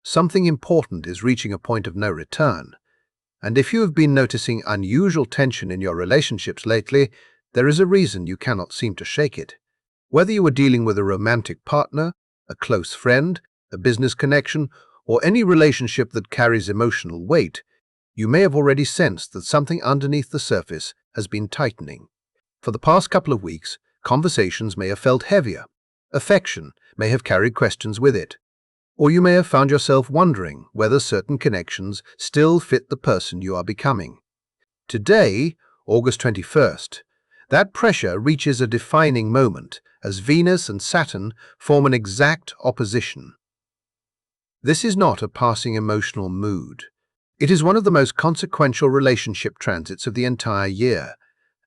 Something important is reaching a point of no return. And if you have been noticing unusual tension in your relationships lately, there is a reason you cannot seem to shake it. Whether you are dealing with a romantic partner, a close friend, a business connection, or any relationship that carries emotional weight, you may have already sensed that something underneath the surface has been tightening. For the past couple of weeks, conversations may have felt heavier. Affection may have carried questions with it. Or you may have found yourself wondering whether certain connections still fit the person you are becoming. Today, August 21st, that pressure reaches a defining moment as Venus and Saturn form an exact opposition. This is not a passing emotional mood. It is one of the most consequential relationship transits of the entire year,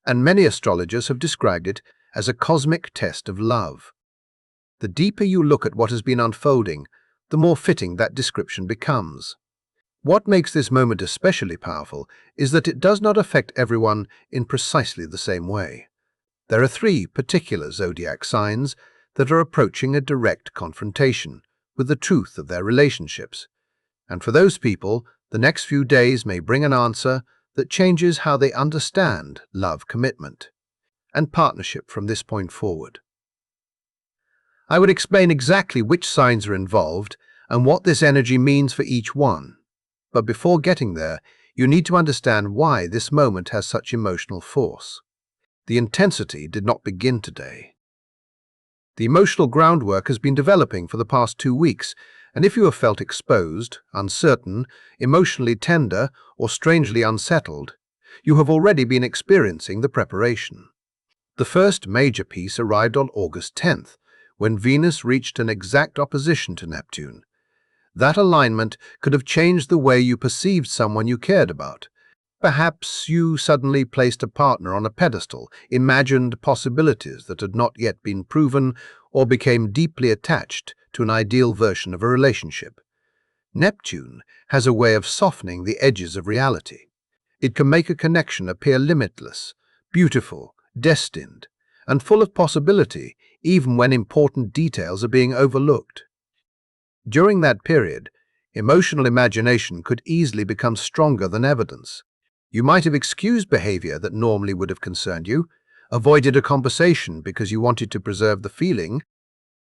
and many astrologers have described it as a cosmic test of love. The deeper you look at what has been unfolding, the more fitting that description becomes. What makes this moment especially powerful is that it does not affect everyone in precisely the same way. There are 3 particular zodiac signs that are approaching a direct confrontation with the truth of their relationships. And for those people, the next few days may bring an answer that changes how they understand love, commitment, and partnership from this point forward. I would explain exactly which signs are involved and what this energy means for each one. But before getting there, you need to understand why this moment has such emotional force. The intensity did not begin today. The emotional groundwork has been developing for the past 2 weeks, and if you have felt exposed, uncertain, emotionally tender, or strangely unsettled, you have already been experiencing the preparation. The first major piece arrived on August 10th, when Venus reached an exact opposition to Neptune. That alignment could have changed the way you perceived someone you cared about. Perhaps you suddenly placed a partner on a pedestal, imagined possibilities that had not yet been proven, or became deeply attached to an ideal version of a relationship. Neptune has a way of softening the edges of reality. It can make a connection appear limitless, beautiful, destined, and full of possibility, even when important details are being overlooked. During that period, emotional imagination could easily become stronger than evidence. You might have excused behavior that normally would have concerned you, avoided a conversation because you wanted to preserve the feeling,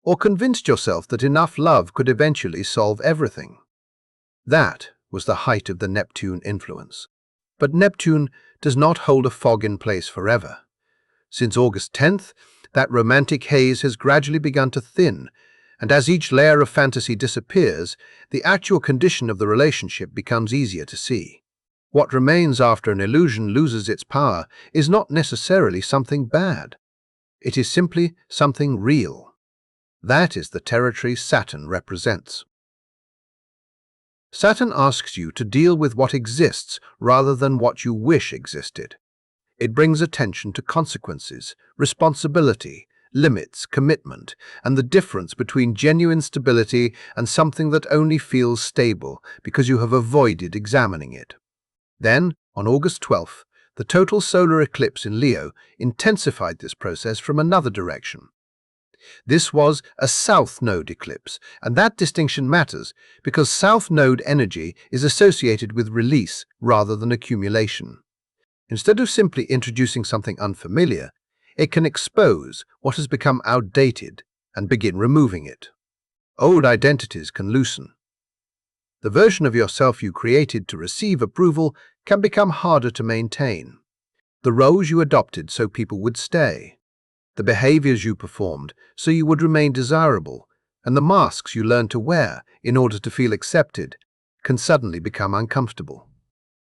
or convinced yourself that enough love could eventually solve everything. That was the height of the Neptune influence. But Neptune does not hold a fog in place forever. Since August 10th, that romantic haze has gradually begun to thin, and as each layer of fantasy disappears, the actual condition of the relationship becomes easier to see. What remains after an illusion loses its power is not necessarily something bad. It is simply something real. That is the territory Saturn represents. Saturn asks you to deal with what exists rather than what you wish existed. It brings attention to consequences, responsibility, limits, commitment, and the difference between genuine stability and something that only feels stable because you have avoided examining it. Then, on August 12th, the total solar eclipse in Leo intensified this process from another direction. This was a South Node eclipse, and that distinction matters because South Node energy is associated with release rather than accumulation. Instead of simply introducing something unfamiliar, it can expose what has become outdated and begin removing it. Old identities can loosen. The version of yourself you created to receive approval can become harder to maintain. The roles you adopted so people would stay, the behaviors you performed so you would remain desirable, and the masks you learned to wear in order to feel accepted can suddenly become uncomfortable.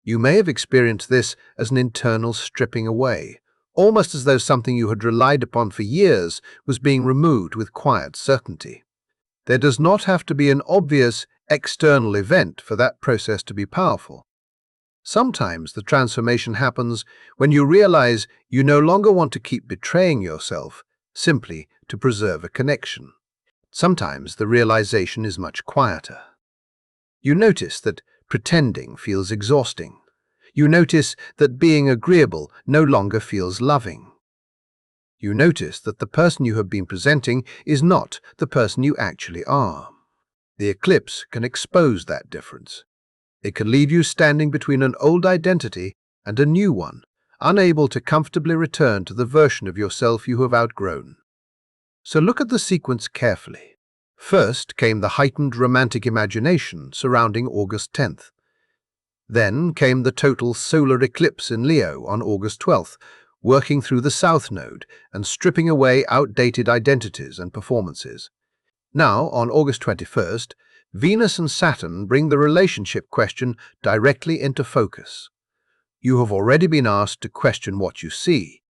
You may have experienced this as an internal stripping away, almost as though something you had relied upon for years was being removed with quiet certainty. There does not have to be an obvious external event for that process to be powerful. Sometimes the transformation happens when you realize you no longer want to keep betraying yourself simply to preserve a connection. Sometimes the realization is much quieter. You notice that pretending feels exhausting. You notice that being agreeable no longer feels loving. You notice that the person you have been presenting is not the person you actually are. The eclipse can expose that difference. It can leave you standing between an old identity and a new one, unable to comfortably return to the version of yourself you have outgrown. So look at the sequence carefully. First came the heightened romantic imagination surrounding August 10th. Then came the total solar eclipse in Leo on August 12th, working through the South Node and stripping away outdated identities and performances. Now, on August 21st, Venus and Saturn bring the relationship question directly into focus. You have already been asked to question what you see.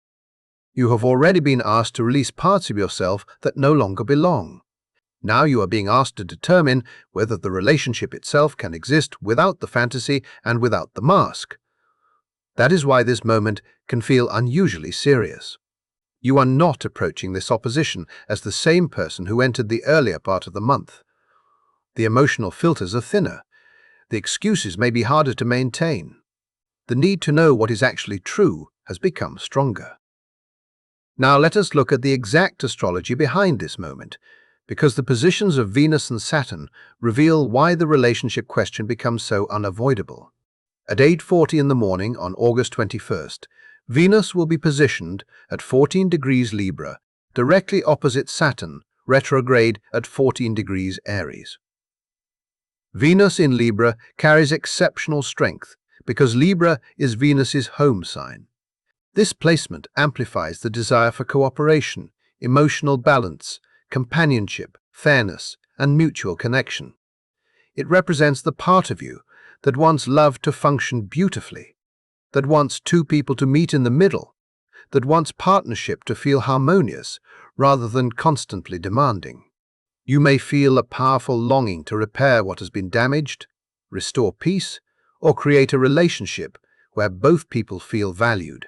You have already been asked to release parts of yourself that no longer belong. Now you are being asked to determine whether the relationship itself can exist without the fantasy and without the mask. That is why this moment can feel unusually serious. You are not approaching this opposition as the same person who entered the earlier part of the month. The emotional filters are thinner. The excuses may be harder to maintain. The need to know what is actually true has become stronger. Now let us look at the exact astrology behind this moment, because the positions of Venus and Saturn reveal why the relationship question becomes so unavoidable. At 8:40 in the morning on August 21st, Venus will be positioned at 14 degrees Libra, directly opposite Saturn, retrograde at 14 degrees Aries. Venus in Libra carries exceptional strength because Libra is Venus's home sign. This placement amplifies the desire for cooperation, emotional balance, companionship, fairness, and mutual connection. It represents the part of you that wants love to function beautifully, that wants two people to meet in the middle, that wants partnership to feel harmonious rather than constantly demanding. You may feel a powerful longing to repair what has been damaged, restore peace, or create a relationship where both people feel valued.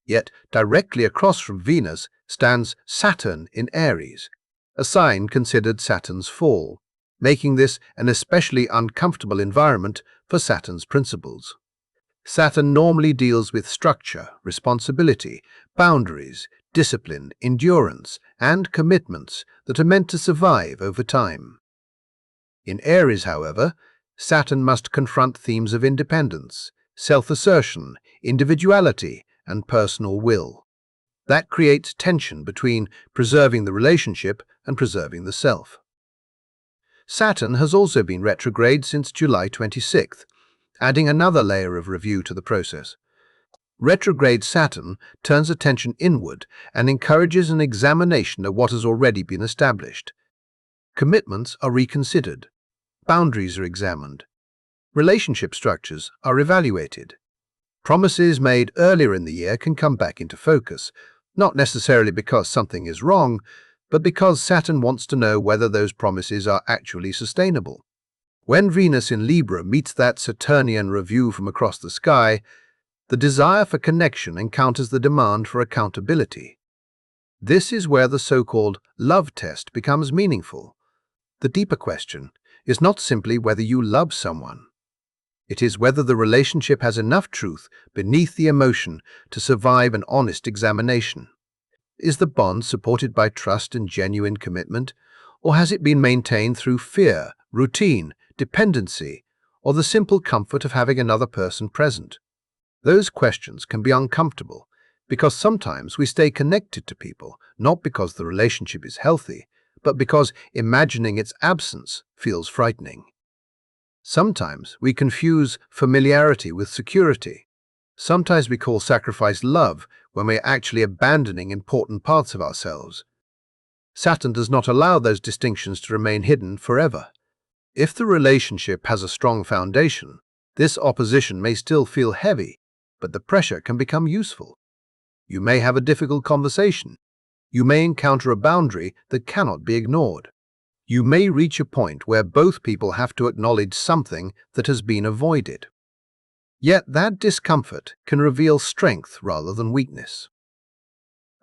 Yet directly across from Venus stands Saturn in Aries, a sign considered Saturn's fall, making this an especially uncomfortable environment for Saturn's principles. Saturn normally deals with structure, responsibility, boundaries, discipline, endurance, and commitments that are meant to survive over time. In Aries, however, Saturn must confront themes of independence, self-assertion, individuality, and personal will. That creates tension between preserving the relationship and preserving the self. Saturn has also been retrograde since July 26th, adding another layer of review to the process. Retrograde Saturn turns attention inward and encourages an examination of what has already been established. Commitments are reconsidered, boundaries are examined, relationship structures are evaluated. Promises made earlier in the year can come back into focus, not necessarily because something is wrong, but because Saturn wants to know whether those promises are actually sustainable. When Venus in Libra meets that Saturnian review from across the sky, the desire for connection encounters the demand for accountability. This is where the so-called love test becomes meaningful. The deeper question is not simply whether you love someone. It is whether the relationship has enough truth beneath the emotion to survive an honest examination. Is the bond supported by trust and genuine commitment, or has it been maintained through fear, routine, dependency, or the simple comfort of having another person present? Those questions can be uncomfortable because sometimes we stay connected to people not because the relationship is healthy, but because imagining its absence feels frightening. Sometimes we confuse familiarity with security. Sometimes we call sacrifice love when we are actually abandoning important parts of ourselves. Saturn does not allow those distinctions to remain hidden forever. If the relationship has a strong foundation, this opposition may still feel heavy, but the pressure can become useful. You may have a difficult conversation. You may encounter a boundary that cannot be ignored. You may reach a point where both people have to acknowledge something that has been avoided. Yet that discomfort can reveal strength rather than weakness.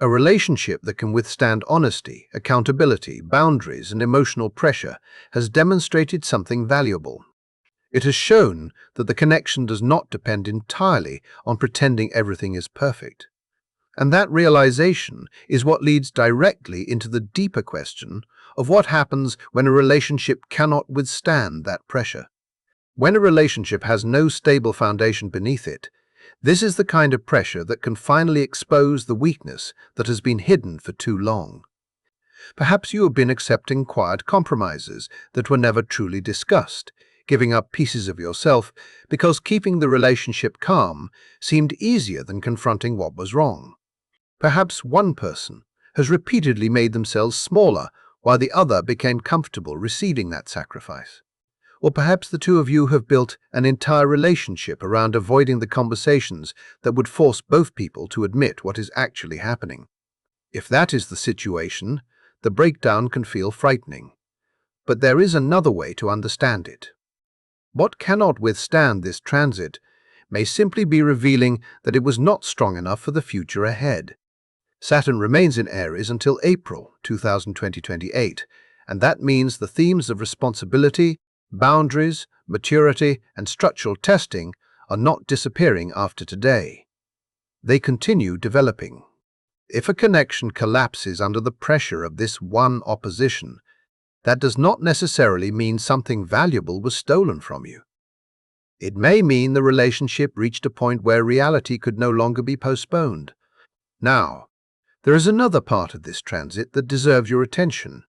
A relationship that can withstand honesty, accountability, boundaries, and emotional pressure has demonstrated something valuable. It has shown that the connection does not depend entirely on pretending everything is perfect. And that realization is what leads directly into the deeper question of what happens when a relationship cannot withstand that pressure. When a relationship has no stable foundation beneath it, this is the kind of pressure that can finally expose the weakness that has been hidden for too long. Perhaps you have been accepting quiet compromises that were never truly discussed, giving up pieces of yourself because keeping the relationship calm seemed easier than confronting what was wrong. Perhaps one person has repeatedly made themselves smaller while the other became comfortable receiving that sacrifice. Or perhaps the two of you have built an entire relationship around avoiding the conversations that would force both people to admit what is actually happening. If that is the situation, the breakdown can feel frightening. But there is another way to understand it. What cannot withstand this transit may simply be revealing that it was not strong enough for the future ahead. Saturn remains in Aries until April 2028, and that means the themes of responsibility, boundaries, maturity, and structural testing are not disappearing after today. They continue developing. If a connection collapses under the pressure of this one opposition, that does not necessarily mean something valuable was stolen from you. It may mean the relationship reached a point where reality could no longer be postponed. Now, there is another part of this transit that deserves your attention,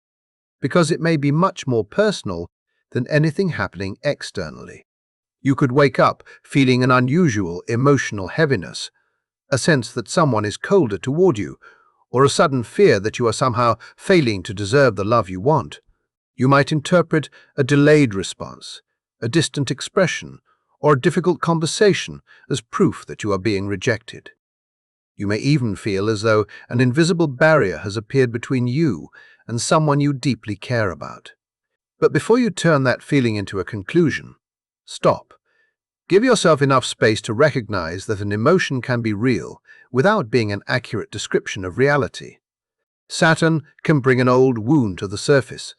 because it may be much more personal than anything happening externally. You could wake up feeling an unusual emotional heaviness, a sense that someone is colder toward you, or a sudden fear that you are somehow failing to deserve the love you want. You might interpret a delayed response, a distant expression, or a difficult conversation as proof that you are being rejected. You may even feel as though an invisible barrier has appeared between you and someone you deeply care about. But before you turn that feeling into a conclusion, stop. Give yourself enough space to recognize that an emotion can be real without being an accurate description of reality. Saturn can bring an old wound to the surface,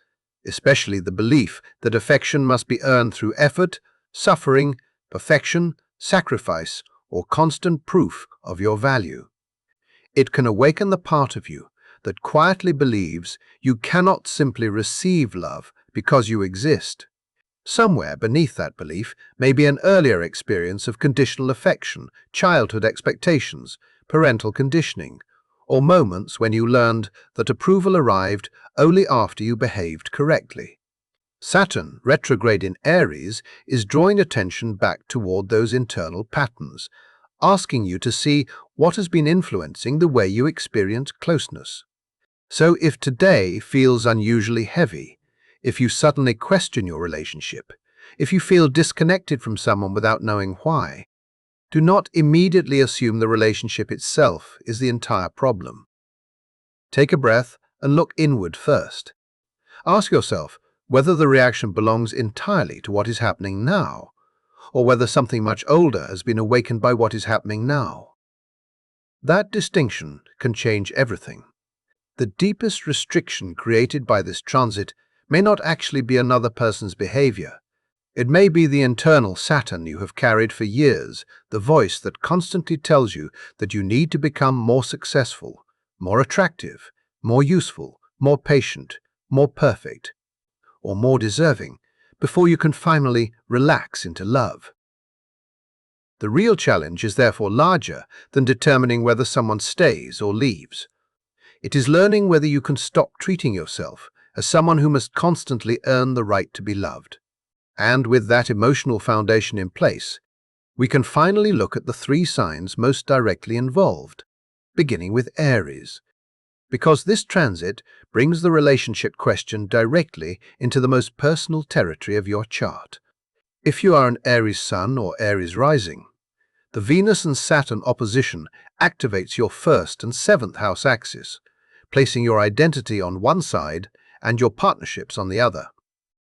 especially the belief that affection must be earned through effort, suffering, perfection, sacrifice, or constant proof of your value. It can awaken the part of you that quietly believes you cannot simply receive love because you exist. Somewhere beneath that belief may be an earlier experience of conditional affection, childhood expectations, parental conditioning, or moments when you learned that approval arrived only after you behaved correctly. Saturn, retrograde in Aries, is drawing attention back toward those internal patterns, asking you to see what has been influencing the way you experience closeness. So if today feels unusually heavy, if you suddenly question your relationship, if you feel disconnected from someone without knowing why, do not immediately assume the relationship itself is the entire problem. Take a breath and look inward first. Ask yourself whether the reaction belongs entirely to what is happening now, or whether something much older has been awakened by what is happening now. That distinction can change everything. The deepest restriction created by this transit may not actually be another person's behavior. It may be the internal Saturn you have carried for years, the voice that constantly tells you that you need to become more successful, more attractive, more useful, more patient, more perfect, or more deserving before you can finally relax into love. The real challenge is therefore larger than determining whether someone stays or leaves. It is learning whether you can stop treating yourself as someone who must constantly earn the right to be loved. And with that emotional foundation in place, we can finally look at the three signs most directly involved, beginning with Aries. Because this transit brings the relationship question directly into the most personal territory of your chart. If you are an Aries Sun or Aries Rising, the Venus and Saturn opposition activates your 1st and 7th house axis, placing your identity on one side and your partnerships on the other.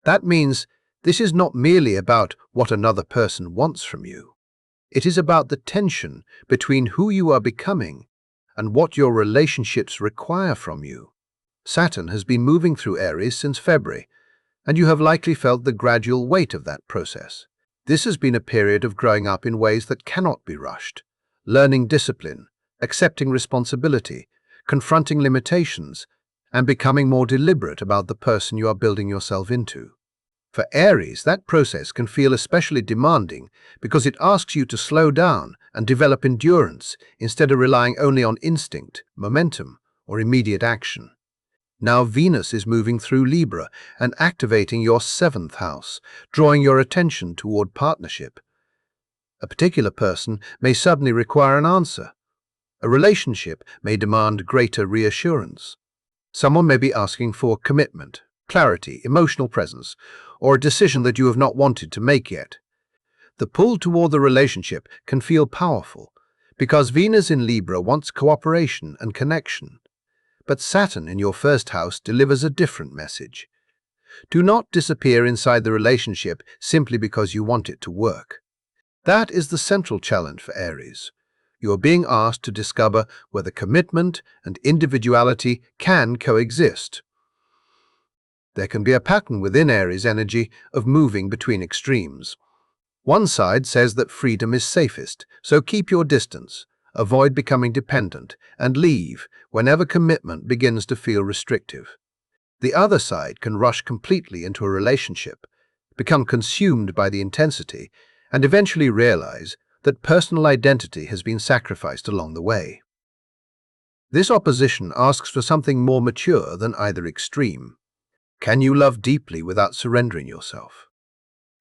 That means this is not merely about what another person wants from you. It is about the tension between who you are becoming and what your relationships require from you. Saturn has been moving through Aries since February, and you have likely felt the gradual weight of that process. This has been a period of growing up in ways that cannot be rushed, learning discipline, accepting responsibility, confronting limitations, and becoming more deliberate about the person you are building yourself into. For Aries, that process can feel especially demanding because it asks you to slow down and develop endurance instead of relying only on instinct, momentum, or immediate action. Now Venus is moving through Libra and activating your seventh house, drawing your attention toward partnership. A particular person may suddenly require an answer. A relationship may demand greater reassurance. Someone may be asking for commitment, clarity, emotional presence, or a decision that you have not wanted to make yet. The pull toward the relationship can feel powerful because Venus in Libra wants cooperation and connection. But Saturn in your first house delivers a different message. Do not disappear inside the relationship simply because you want it to work. That is the central challenge for Aries. You are being asked to discover whether commitment and individuality can coexist. There can be a pattern within Aries energy of moving between extremes. One side says that freedom is safest, so keep your distance, avoid becoming dependent, and leave whenever commitment begins to feel restrictive. The other side can rush completely into a relationship, become consumed by the intensity, and eventually realize that personal identity has been sacrificed along the way. This opposition asks for something more mature than either extreme. Can you love deeply without surrendering yourself?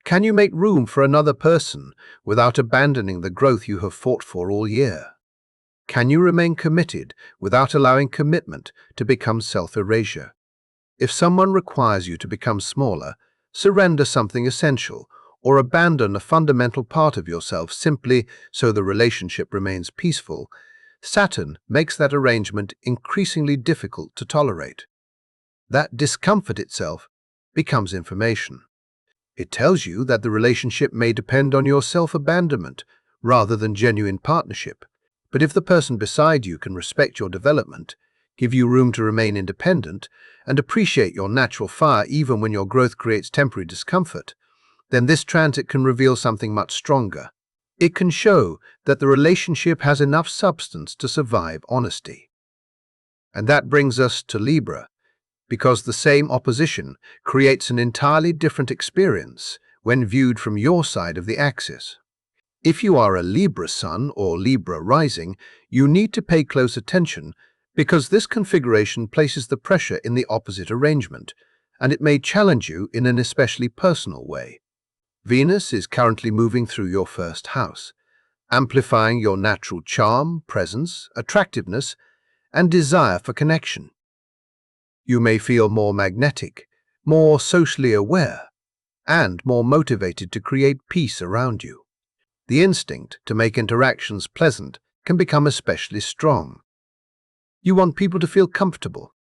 Can you make room for another person without abandoning the growth you have fought for all year? Can you remain committed without allowing commitment to become self-erasure? If someone requires you to become smaller, surrender something essential, or abandon a fundamental part of yourself simply so the relationship remains peaceful, Saturn makes that arrangement increasingly difficult to tolerate. That discomfort itself becomes information. It tells you that the relationship may depend on your self-abandonment rather than genuine partnership. But if the person beside you can respect your development, give you room to remain independent, and appreciate your natural fire even when your growth creates temporary discomfort, then this transit can reveal something much stronger. It can show that the relationship has enough substance to survive honesty. And that brings us to Libra, because the same opposition creates an entirely different experience when viewed from your side of the axis. If you are a Libra sun or Libra rising, you need to pay close attention because this configuration places the pressure in the opposite arrangement, and it may challenge you in an especially personal way. Venus is currently moving through your first house, amplifying your natural charm, presence, attractiveness, and desire for connection. You may feel more magnetic, more socially aware, and more motivated to create peace around you. The instinct to make interactions pleasant can become especially strong. You want people to feel comfortable.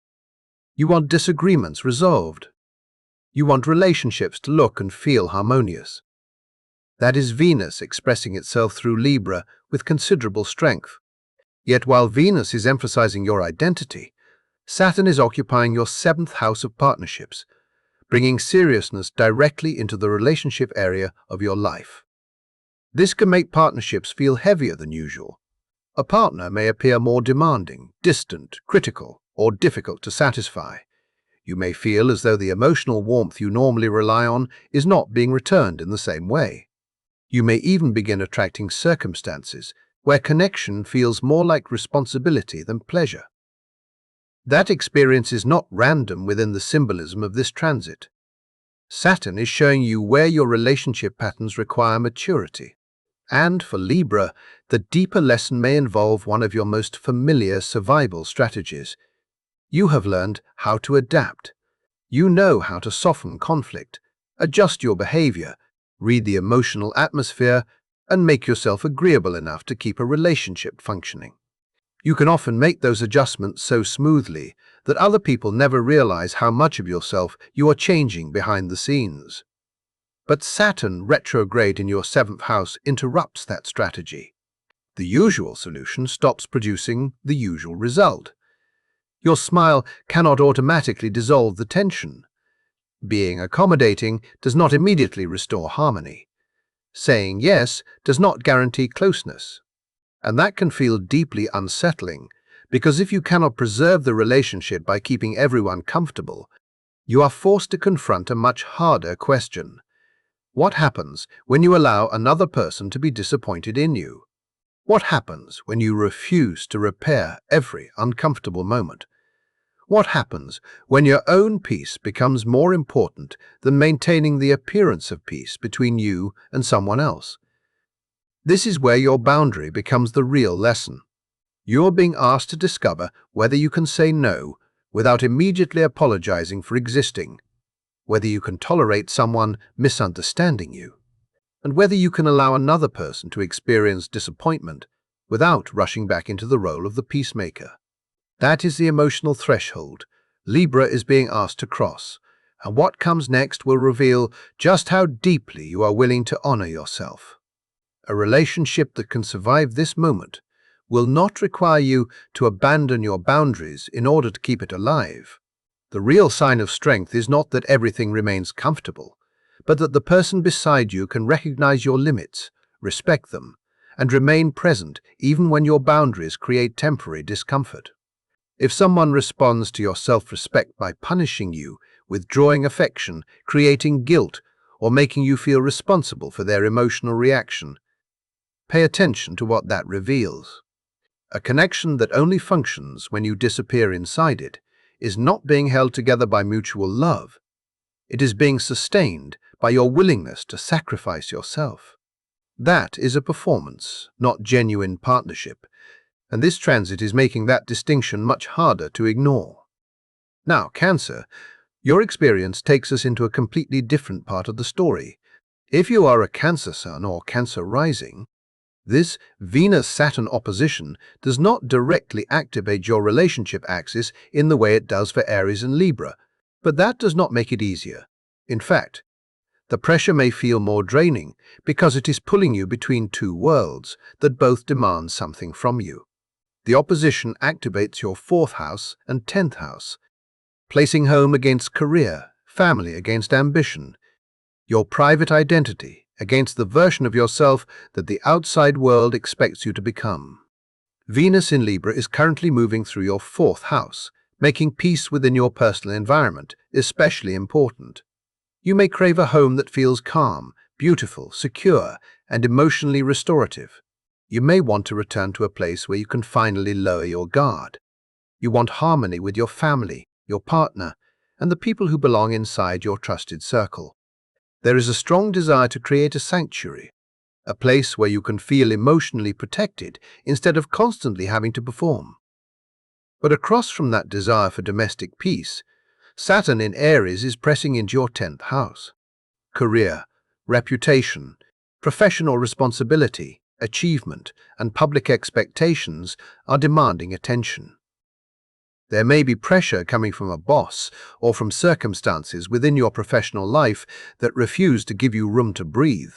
You want disagreements resolved. You want relationships to look and feel harmonious. That is Venus expressing itself through Libra with considerable strength. Yet while Venus is emphasizing your identity, Saturn is occupying your seventh house of partnerships, bringing seriousness directly into the relationship area of your life. This can make partnerships feel heavier than usual. A partner may appear more demanding, distant, critical, or difficult to satisfy. You may feel as though the emotional warmth you normally rely on is not being returned in the same way. You may even begin attracting circumstances where connection feels more like responsibility than pleasure. That experience is not random within the symbolism of this transit. Saturn is showing you where your relationship patterns require maturity. And for Libra, the deeper lesson may involve one of your most familiar survival strategies. You have learned how to adapt. You know how to soften conflict, adjust your behavior, read the emotional atmosphere, and make yourself agreeable enough to keep a relationship functioning. You can often make those adjustments so smoothly that other people never realize how much of yourself you are changing behind the scenes. But Saturn retrograde in your seventh house interrupts that strategy. The usual solution stops producing the usual result. Your smile cannot automatically dissolve the tension. Being accommodating does not immediately restore harmony. Saying yes does not guarantee closeness. And that can feel deeply unsettling, because if you cannot preserve the relationship by keeping everyone comfortable, you are forced to confront a much harder question. What happens when you allow another person to be disappointed in you? What happens when you refuse to repair every uncomfortable moment? What happens when your own peace becomes more important than maintaining the appearance of peace between you and someone else? This is where your boundary becomes the real lesson. You're being asked to discover whether you can say no without immediately apologizing for existing, whether you can tolerate someone misunderstanding you, and whether you can allow another person to experience disappointment without rushing back into the role of the peacemaker. That is the emotional threshold Libra is being asked to cross, and what comes next will reveal just how deeply you are willing to honor yourself. A relationship that can survive this moment will not require you to abandon your boundaries in order to keep it alive. The real sign of strength is not that everything remains comfortable, but that the person beside you can recognize your limits, respect them, and remain present even when your boundaries create temporary discomfort. If someone responds to your self-respect by punishing you, withdrawing affection, creating guilt, or making you feel responsible for their emotional reaction, pay attention to what that reveals. A connection that only functions when you disappear inside it is not being held together by mutual love. It is being sustained by your willingness to sacrifice yourself. That is a performance, not genuine partnership, and this transit is making that distinction much harder to ignore. Now, Cancer, your experience takes us into a completely different part of the story. If you are a Cancer Sun or Cancer Rising, this Venus-Saturn opposition does not directly activate your relationship axis in the way it does for Aries and Libra, but that does not make it easier. In fact, the pressure may feel more draining because it is pulling you between two worlds that both demand something from you. The opposition activates your 4th house and 10th house, placing home against career, family against ambition, your private identity against the version of yourself that the outside world expects you to become. Venus in Libra is currently moving through your 4th house, making peace within your personal environment especially important. You may crave a home that feels calm, beautiful, secure, and emotionally restorative. You may want to return to a place where you can finally lower your guard. You want harmony with your family, your partner, and the people who belong inside your trusted circle. There is a strong desire to create a sanctuary, a place where you can feel emotionally protected instead of constantly having to perform. But across from that desire for domestic peace, Saturn in Aries is pressing into your 10th house. Career, reputation, professional responsibility, achievement, and public expectations are demanding attention. There may be pressure coming from a boss or from circumstances within your professional life that refuse to give you room to breathe.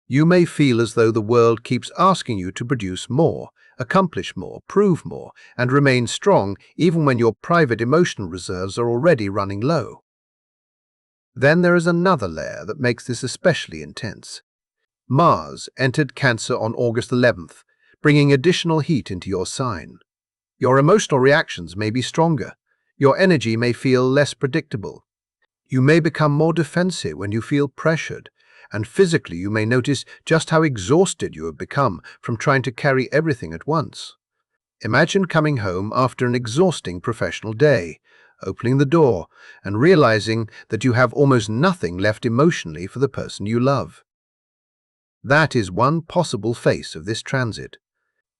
You may feel as though the world keeps asking you to produce more, accomplish more, prove more, and remain strong even when your private emotional reserves are already running low. Then there is another layer that makes this especially intense. Mars entered Cancer on August 11th, bringing additional heat into your sign. Your emotional reactions may be stronger. Your energy may feel less predictable. You may become more defensive when you feel pressured, and physically you may notice just how exhausted you have become from trying to carry everything at once. Imagine coming home after an exhausting professional day, opening the door, and realizing that you have almost nothing left emotionally for the person you love. That is one possible face of this transit.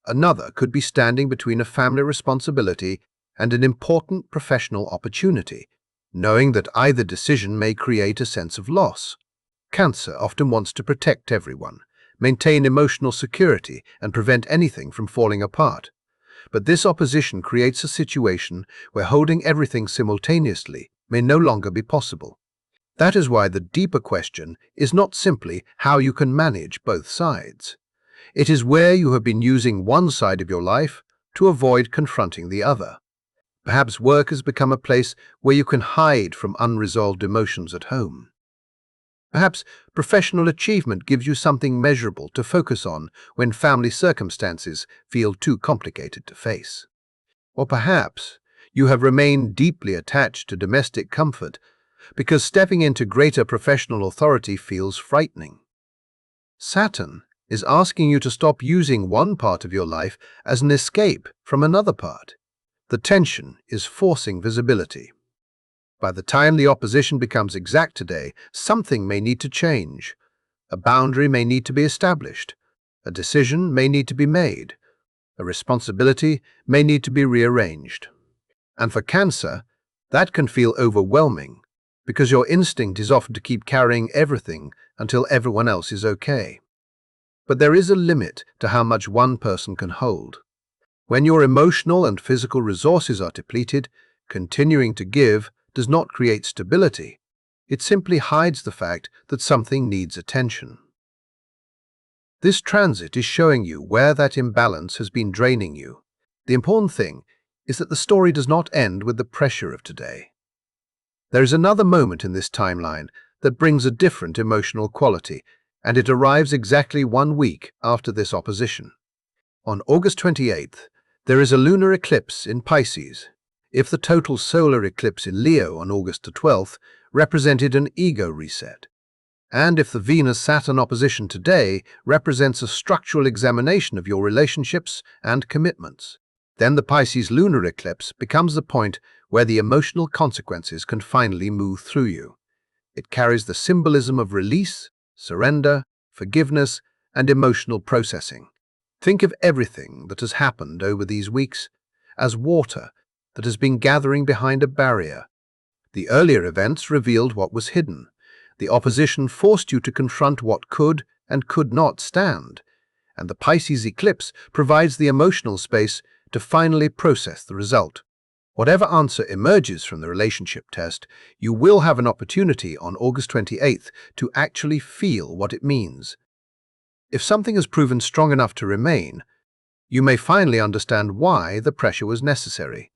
Another could be standing between a family responsibility and an important professional opportunity, knowing that either decision may create a sense of loss. Cancer often wants to protect everyone, maintain emotional security, and prevent anything from falling apart. But this opposition creates a situation where holding everything simultaneously may no longer be possible. That is why the deeper question is not simply how you can manage both sides. It is where you have been using one side of your life to avoid confronting the other. Perhaps work has become a place where you can hide from unresolved emotions at home. Perhaps professional achievement gives you something measurable to focus on when family circumstances feel too complicated to face. Or perhaps you have remained deeply attached to domestic comfort because stepping into greater professional authority feels frightening. Saturn is asking you to stop using one part of your life as an escape from another part. The tension is forcing visibility. By the time the opposition becomes exact today, something may need to change. A boundary may need to be established. A decision may need to be made. A responsibility may need to be rearranged. And for Cancer, that can feel overwhelming because your instinct is often to keep carrying everything until everyone else is okay. But there is a limit to how much one person can hold. When your emotional and physical resources are depleted, continuing to give does not create stability. It simply hides the fact that something needs attention. This transit is showing you where that imbalance has been draining you. The important thing is that the story does not end with the pressure of today. There is another moment in this timeline that brings a different emotional quality, and it arrives exactly 1 week after this opposition. On August 28th, there is a lunar eclipse in Pisces. If the total solar eclipse in Leo on August the 12th represented an ego reset, and if the Venus-Saturn opposition today represents a structural examination of your relationships and commitments, then the Pisces lunar eclipse becomes the point where the emotional consequences can finally move through you. It carries the symbolism of release, surrender, forgiveness, and emotional processing. Think of everything that has happened over these weeks as water that has been gathering behind a barrier. The earlier events revealed what was hidden. The opposition forced you to confront what could and could not stand, and the Pisces eclipse provides the emotional space to finally process the result. Whatever answer emerges from the relationship test, you will have an opportunity on August 28th to actually feel what it means. If something has proven strong enough to remain, you may finally understand why the pressure was necessary.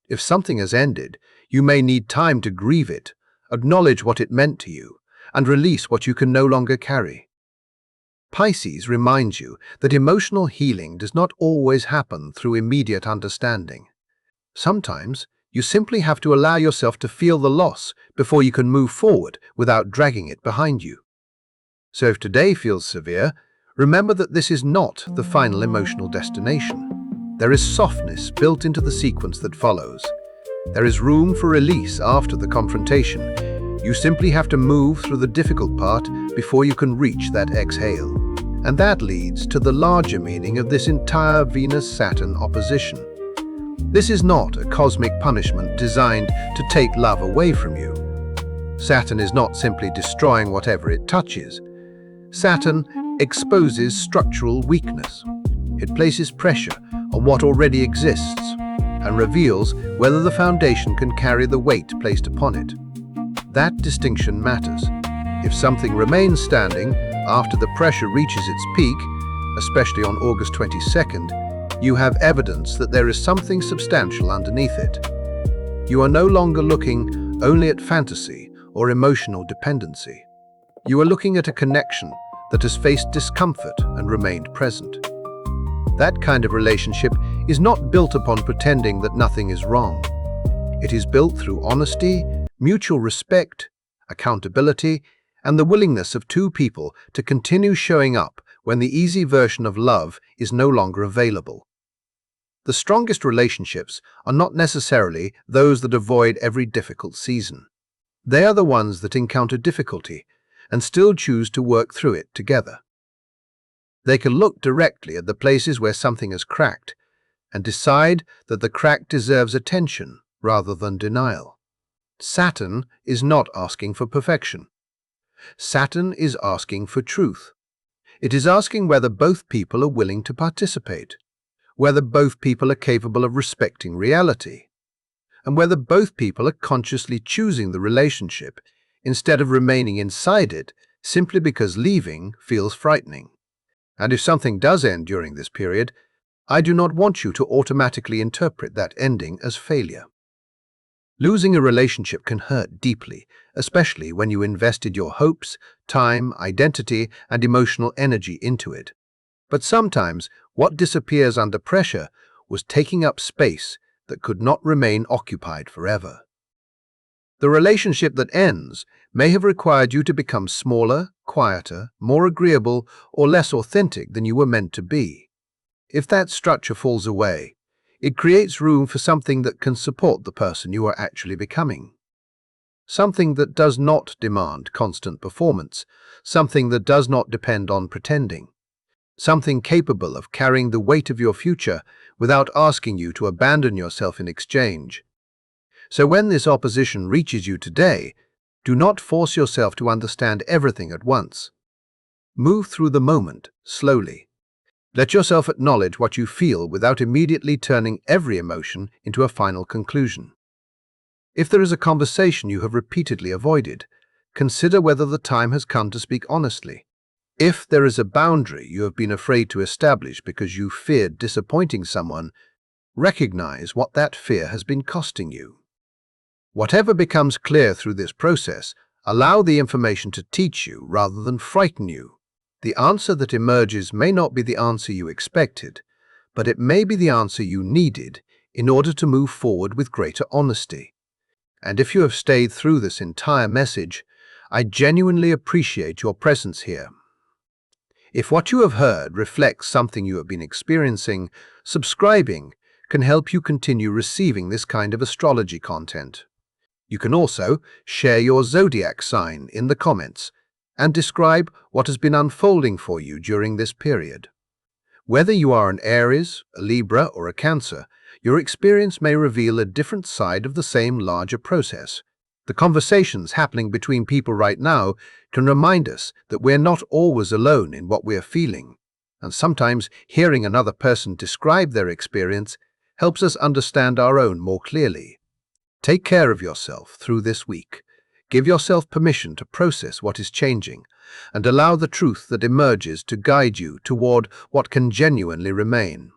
If something has ended, you may need time to grieve it, acknowledge what it meant to you, and release what you can no longer carry. Pisces reminds you that emotional healing does not always happen through immediate understanding. Sometimes, you simply have to allow yourself to feel the loss before you can move forward without dragging it behind you. So if today feels severe, remember that this is not the final emotional destination. There is softness built into the sequence that follows. There is room for release after the confrontation. You simply have to move through the difficult part before you can reach that exhale. And that leads to the larger meaning of this entire Venus-Saturn opposition. This is not a cosmic punishment designed to take love away from you. Saturn is not simply destroying whatever it touches. Saturn exposes structural weakness. It places pressure on what already exists and reveals whether the foundation can carry the weight placed upon it. That distinction matters. If something remains standing after the pressure reaches its peak, especially on August 22nd, you have evidence that there is something substantial underneath it. You are no longer looking only at fantasy or emotional dependency. You are looking at a connection that has faced discomfort and remained present. That kind of relationship is not built upon pretending that nothing is wrong. It is built through honesty, mutual respect, accountability, and the willingness of two people to continue showing up when the easy version of love is no longer available. The strongest relationships are not necessarily those that avoid every difficult season. They are the ones that encounter difficulty and still choose to work through it together. They can look directly at the places where something has cracked and decide that the crack deserves attention rather than denial. Saturn is not asking for perfection. Saturn is asking for truth. It is asking whether both people are willing to participate, whether both people are capable of respecting reality, and whether both people are consciously choosing the relationship instead of remaining inside it simply because leaving feels frightening. And if something does end during this period, I do not want you to automatically interpret that ending as failure. Losing a relationship can hurt deeply, especially when you invested your hopes, time, identity, and emotional energy into it. But sometimes, what disappears under pressure was taking up space that could not remain occupied forever. The relationship that ends may have required you to become smaller, quieter, more agreeable, or less authentic than you were meant to be. If that structure falls away, it creates room for something that can support the person you are actually becoming. Something that does not demand constant performance, something that does not depend on pretending, something capable of carrying the weight of your future without asking you to abandon yourself in exchange. So when this opposition reaches you today, do not force yourself to understand everything at once. Move through the moment, slowly. Let yourself acknowledge what you feel without immediately turning every emotion into a final conclusion. If there is a conversation you have repeatedly avoided, consider whether the time has come to speak honestly. If there is a boundary you have been afraid to establish because you feared disappointing someone, recognize what that fear has been costing you. Whatever becomes clear through this process, allow the information to teach you rather than frighten you. The answer that emerges may not be the answer you expected, but it may be the answer you needed in order to move forward with greater honesty. And if you have stayed through this entire message, I genuinely appreciate your presence here. If what you have heard reflects something you have been experiencing, subscribing can help you continue receiving this kind of astrology content. You can also share your zodiac sign in the comments and describe what has been unfolding for you during this period. Whether you are an Aries, a Libra, or a Cancer, your experience may reveal a different side of the same larger process. The conversations happening between people right now can remind us that we're not always alone in what we're feeling, and sometimes hearing another person describe their experience helps us understand our own more clearly. Take care of yourself through this week. Give yourself permission to process what is changing, and allow the truth that emerges to guide you toward what can genuinely remain.